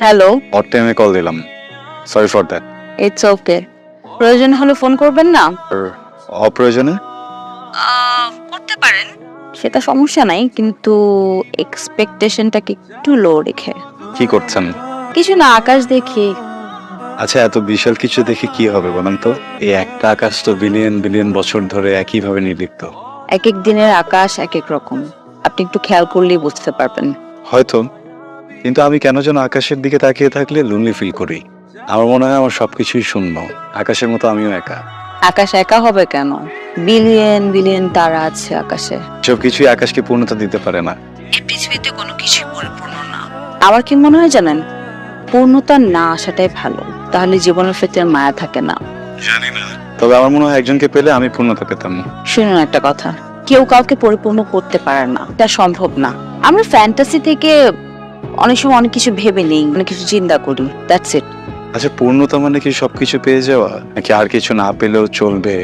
Hello, odd টাইমে call দিলাম, sorry for that. It's okay. প্রয়োজন হলে ফোন করবেন না? অপ্রয়োজনে করতে পারেন, সেটা সমস্যা নাই, কিন্তু এক্সপেকটেশনটাকে একটু লো রেখে। কি করছেন? কিছু না, আকাশ দেখি। আচ্ছা, এত বিশাল কিছু দেখে কি হবে বলেন তো? এই একটা আকাশ তো বিলিয়ন বিলিয়ন বছর ধরে একইভাবে নির্লিপ্ত। এক এক দিনের আকাশ এক এক রকম, আপনি একটু খেয়াল করলেই বুঝতে পারবেন। হয়তো, কিন্তু আমি কেন যেন আকাশের দিকে তাকিয়ে থাকলে লোনলি ফিল করি। আমার মনে হয় আমার সবকিছুই শূন্য, আকাশের মতো আমিও একা। আকাশ একা হবে কেন? বিলিয়ন বিলিয়ন তারা আছে আকাশে। সব কিছুই আকাশকে পূর্ণতা দিতে পারে না। এই পৃথিবীতে কোনো কিছু পরিপূর্ণ না। আমার কি মনে হয় জানেন, পূর্ণতা না আসাটাই ভালো, তাহলে জীবনের ক্ষেত্রে মায়া থাকে না। জানি না, তবে আমার মনে হয় একজনকে পেলে আমি পূর্ণতা পেতাম। শুনুন একটা কথা, কেউ কাউকে পরিপূর্ণ করতে পারে না, এটা সম্ভব না। আমরা ফ্যান্টাসি থেকে অনেক সময় অনেক কিছু ভেবে নেই, অনেক কিছু চিন্তা করি, দ্যাটস ইট। আচ্ছা, পূর্ণতা মানে কি সবকিছু পেয়ে যাওয়া, নাকি আর কিছু না পেলেও চলবে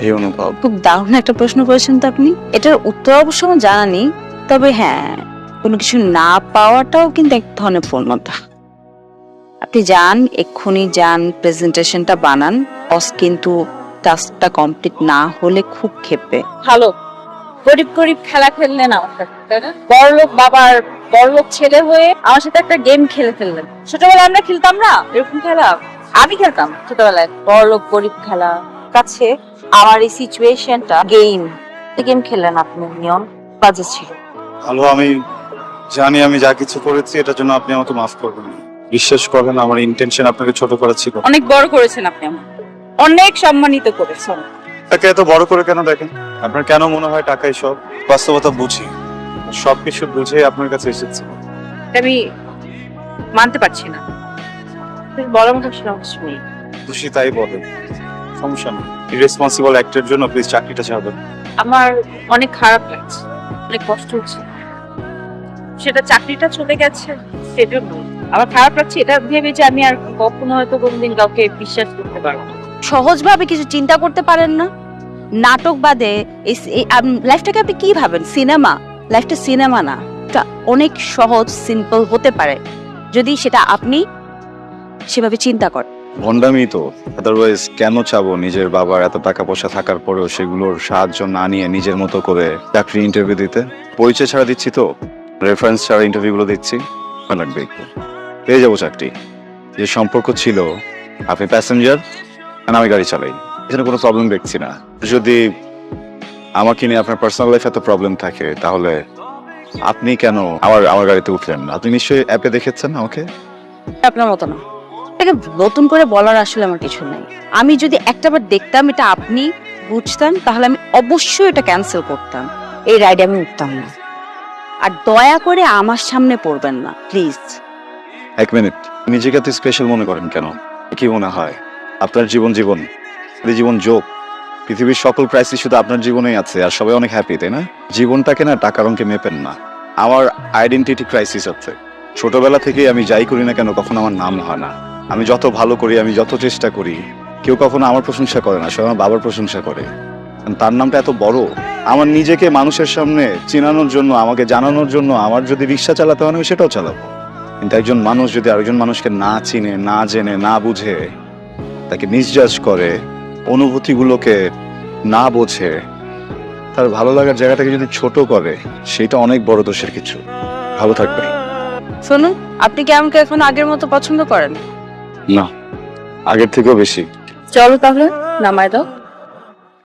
এই অনুভব? খুব দারুণ একটা প্রশ্ন করেছেন তো আপনি। এটার উত্তর অবশ্য আমার জানা নেই, তবে হ্যাঁ, কোনো কিছু না পাওয়াটাও কিন্তু এক ধরনের পূর্ণতা। আপনি যান, এক্ষুনি যান, প্রেজেন্টেশনটা বানান, বস কিন্তু টাস্কটা কমপ্লিট না হলে খুব ক্ষেপে। ভালো গরিব গরিব খেলা খেললেন আমার সাথে, তাই না? বড়লোক বাবার বড়লোক ছেলে হয়ে আমার সাথে একটা গেম খেলে ফেললেন। ছোটবেলায় আমরা খেলতাম না এরকম খেলা? আমি খেলতাম ছোটবেলায় বড়লোক গরিব খেলা। কাছে আমার এই সিচুয়েশনটা গেম খেললেন আপনি, নিয়ন বাজে ছিল। ভালো, আমি জানি আমি যা কিছু করেছি এটার জন্য আপনি আমাকে মাফ করবেন। বিশ্বাস করবেন, আমার ইন্টেনশন আপনাকে ছোট করা ছিল। অনেক বড় করেছেন আপনি আমাকে, অনেক সম্মানিত করেছেন। তাকে এত বড় করে কেন দেখেন? আপনার কেন মনে হয় টাকাই সব? বাস্তবতা বুঝি, সবকিছু বুঝে আপনার কাছে এসেছি। এটা আমি মানতে পারছি না। তুমি বলার মতো কিছু নেই। খুশি তাই বলেন, সমস্যা নেই। ইরেসপন্সিবল অ্যাক্টের জন্য প্লিজ চাকরিটা ছাড়বেন। আমার অনেক খারাপ লাগছে, অনেক কষ্ট হচ্ছে। সেটা চাকরিটা চলে গেছে সেজন্য আমার খারাপ লাগছে, এটা ভেবে যে আমি আর কখনো হয়তো কোনোদিন কাউকে বিশ্বাস করতে পারবো না। সহজভাবে কিছু চিন্তা করতে পারেন না? নাটক বাদে লাইফটাকে আপনি কি ভাবেন? সিনেমা? লাইফটা সিনেমা না, এটা অনেক সহজ সিম্পল হতে পারে যদি সেটা আপনি সেভাবে চিন্তা করেন। ভন্ডামি তো, আদারওয়াইজ কেন চাবো নিজের বাবার এত টাকা পয়সা থাকার পরেও সেগুলোর সাহায্য না নিয়ে নিজের মতো করে চাকরি ইন্টারভিউ দিতে? পরিচয় ছাড়া দিচ্ছি তো, রেফারেন্স ছাড়া ইন্টারভিউ গুলো দিচ্ছি, ভালো লাগবে একটু, পেয়ে যাবো চাকরি। যে সম্পর্ক ছিল, আপনি প্যাসেঞ্জার আর আমি গাড়ি চালাই, এখানে কোনো প্রবলেম দেখছি না। যদি আমাকে নিয়ে আপনার পার্সোনাল লাইফে এত প্রবলেম থাকে, তাহলে আপনি কেন আমার গাড়িতে উঠলেন? আপনি নিশ্চয়ই অ্যাপে দেখেছেন আমাকে। আপনার মতো না, এটাকে নতুন করে বলার আসলে আমার কিছু নাই। আমি যদি একটাবার দেখতাম এটা আপনি বুঝতাম, তাহলে আমি অবশ্যই এটা ক্যান্সেল করতাম, এই রাইডে আমি উঠতাম না। আর দয়া করে আমার সামনে পড়বেন না প্লিজ। এক মিনিট, নিজেকে এত স্পেশাল মনে করেন কেন? কি মনে হয় আপনার জীবন জীবন যোগ? পৃথিবীর সকল ক্রাইসিস শুধু আপনার জীবনেই আছে, আর সবাই অনেক হ্যাপি, তাই না? জীবনটাকে না টাকার অঙ্কে মেপেন না। আমার আইডেন্টিটি ক্রাইসিস আছে। ছোটবেলা থেকেই আমি যাই করি না কেন কখনো আমার নাম হয় না। আমি যত ভালো করি, আমি যত চেষ্টা করি, কেউ কখনো আমার প্রশংসা করে না, সবাই আমার বাবার প্রশংসা করে। কারণ তার নামটা এত বড়। আমার নিজেকে মানুষের সামনে চেনানোর জন্য, আমাকে জানানোর জন্য আমার যদি রিক্সা চালাতে হয় আমি সেটাও চালাবো। কিন্তু একজন মানুষ যদি আরেকজন মানুষকে না চিনে, না জেনে, না বুঝে, তাকে মিসজাজ করে, অনুভূতিগুলোকে না বোঝে, তার ভালো লাগার জায়গাটাকে যদি ছোট করে, সেটা অনেক বড় দোষের কিছু। ভালো থাকবে। শুনুন, আপনি কি আমাকে এখন আগের মতো পছন্দ করেন? না, আগের থেকেও বেশি। চলো তাহলে নামাই দাও।